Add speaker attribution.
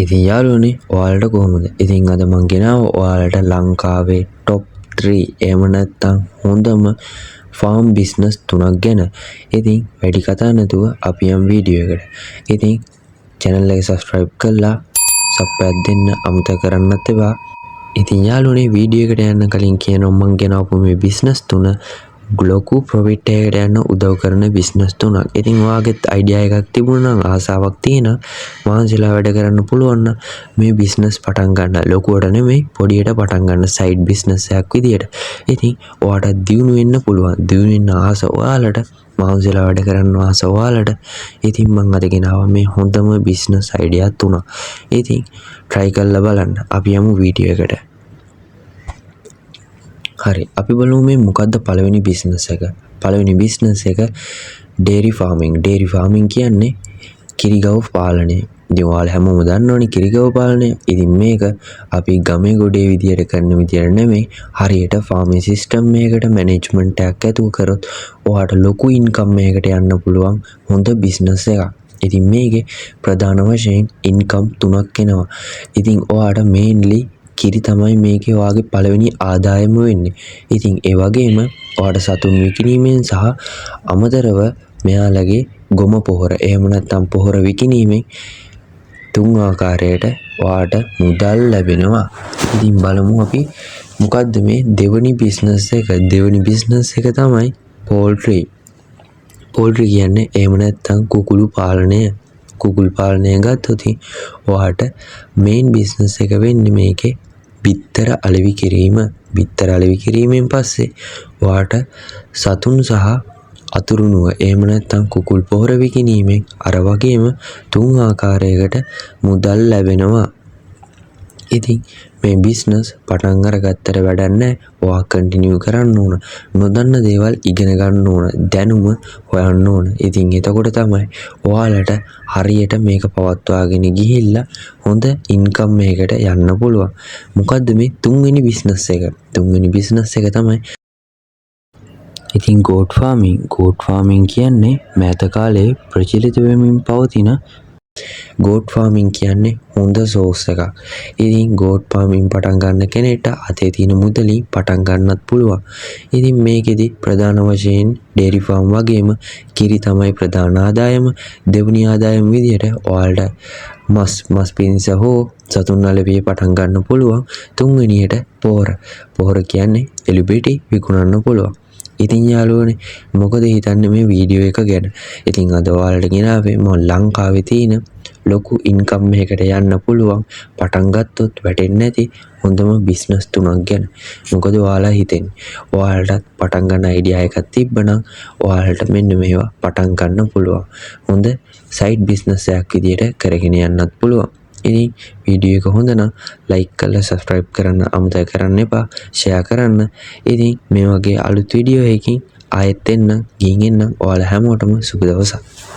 Speaker 1: ඉතින් යාළුවනේ ඔයාලට කොහොමද? ඉතින් අද මං ගෙනාවා ඔයාලට ලංකාවේ top 3 එහෙම නැත්නම් හොඳම ෆාම් බිස්නස් 3ක් ගැන. ඉතින් වැඩි කතා නැතුව අපි යමු වීඩියෝ එකට. ඉතින් channel එක subscribe කරලා සබ් එකක් දෙන්න අමතක කරන්නත් එපා. ඉතින් යාළුවනේ වීඩියෝ එකට යන්න කලින් කියනවා මං ගෙනාවු මේ බිස්නස් 3 ලොකු ප්‍රොෆිට් එකකට යන්න උදව් කරන බිස්නස් 3ක්. ඉතින් ඔයාගෙත් අයිඩියා එකක් තිබුණා නම් ආසාවක් තියෙනවා මහන්සිලා වැඩ කරන්න පුළුවන් නම් මේ බිස්නස් පටන් ගන්න. ලොකුවට නෙමෙයි පොඩියට පටන් ගන්න සයිඩ් බිස්නස් එකක් විදියට. ඉතින් ඔයාට දියුණු වෙන්න පුළුවන්. දියුණු වෙන්න ආස ඔයාලට මහන්සිලා වැඩ කරන්න ආස ඔයාලට. ඉතින් මම අද ගෙනාවා මේ හොඳම බිස්නස් අයිඩියා 3. ඉතින් try කරලා බලන්න. අපි යමු වීඩියෝ එකට. හරි අපි බලමු මේ මොකද්ද පළවෙනි බිස්නස් එක. පළවෙනි බිස්නස් එක ඩේරි ෆාමින්. ඩේරි ෆාමින් කියන්නේ කිරිගව් පාලනය. ඉතින් ඔයාලා හැමෝම දන්නවනේ කිරිගව් පාලනය. ඉතින් මේක අපි ගමේ ගොඩේ විදියට කරන විදියට නෙමෙයි හරියට ෆාමින් සිස්ටම් එකකට මැනේජ්මන්ට් එකක් ඇතුව කරොත් ඔයාට ලොකු ඉන්කම් එකකට යන්න පුළුවන් හොඳ බිස්නස් එකක්. ඉතින් මේකේ ප්‍රධාන වශයෙන් ඉන්කම් 3ක් එනවා. ඉතින් ඔයාට මේන්ලි කිරි තමයි මේකේ ඔයාගේ පළවෙනි ආදායම වෙන්නේ. ඉතින් ඒ වගේම ඔයාට සතුන් විකිණීමෙන් සහ අමතරව මෙයාලගේ ගොම පොහොර එහෙම නැත්නම් පොහොර විකිණීමෙන් 3 ආකාරයට ඔයාට මුදල් ලැබෙනවා. ඉතින් බලමු අපි මොකද්ද මේ දෙවෙනි බිස්නස් එක. දෙවෙනි බිස්නස් එක තමයි පෝල්ට්‍රි. පෝල්ට්‍රි කියන්නේ එහෙම නැත්නම් කුකුළු පාලනය. කුකුල් පාලනය ගත්තොත් ඔයාට මේන් බිස්නස් එක වෙන්නේ මේකේ බිත්තර අලෙවි කිරීම. බිත්තර අලෙවි කිරීමෙන් පස්සේ ඔයාට සතුන් සහ අතුරුණුව එහෙම නැත්නම් කුකුල් පොහොර විකිණීමෙන් අර වගේම 3 ආකාරයකට මුදල් ලැබෙනවා. ඉතින් මේ බිස්නස් පටන් අරගත්තට වැඩක් නැහැ. ඔයා කන්ටිනියු කරන්න ඕන. නොදන්න දේවල් ඉගෙන ගන්න ඕන. දැනුම හොයන්න ඕන. ඉතින් එතකොට තමයි ඔයාලට හරියට මේක පවත්වාගෙන ගිහිල්ලා හොඳ ඉන්කම් එකකට යන්න පුළුවන්. මොකද්ද මේ තුන්වෙනි බිස්නස් එක? තුන්වෙනි බිස්නස් එක තමයි ඉතින් ගෝට් ෆාමින්. ගෝට් ෆාමින් කියන්නේ මෑත කාලේ ප්‍රචලිත වෙමින් පවතින ගෝට් ෆාමින් කියන්නේ හොඳ සෝස් එකක්. ඉතින් ගෝට් ෆාමින් පටන් ගන්න කෙනෙක්ට අතේ තියෙන මුදලින් පටන් ගන්නත් පුළුවන්. ඉතින් මේකෙදි ප්‍රධාන වශයෙන් ඩේරි ෆාම් වගේම කිරි තමයි ප්‍රධාන ආදායම. දෙවෙනි ආදායම විදියට ඔයාලට මස් පිණිස හෝ සතුන් අලෙවිය පටන් ගන්න පුළුවන්. තුන්වෙනියට පොහොර. පොහොර කියන්නේ එලිබිටි විකුණන්න පුළුවන්. ඉතින් යාළුවනේ මොකද හිතන්නේ මේ වීඩියෝ එක ගැන? ඉතින් අද ඔයාලට ගෙනාවේ මම ලංකාවේ තියෙන ලොකු ඉන්කම් එකකට යන්න පුළුවන් පටන් ගත්තොත් වැටෙන්නේ නැති හොඳම බිස්නස් 3ක් ගැන. මොකද ඔයාලා හිතන්නේ ඔයාලට පටන් ගන්න අයිඩියා එකක් තිබ්බනම් ඔයාලට මෙන්න මේවා පටන් ගන්න පුළුවන්. හොඳ සයිඩ් බිස්නස් එකක් විදියට කරගෙන යන්නත් පුළුවන්. ඉතින් වීඩියෝ එක හොඳ නම් ලයික් කරලා සබ්ස්ක්‍රයිබ් කරන්න අමතක කරන්න එපා. ෂෙයා කරන්න. ඉතින් මේ වගේ අලුත් වීඩියෝ එකකින් ආයෙත් එන්න ගිහින් එන්න. ඔයාලා හැමෝටම සුබ දවසක්.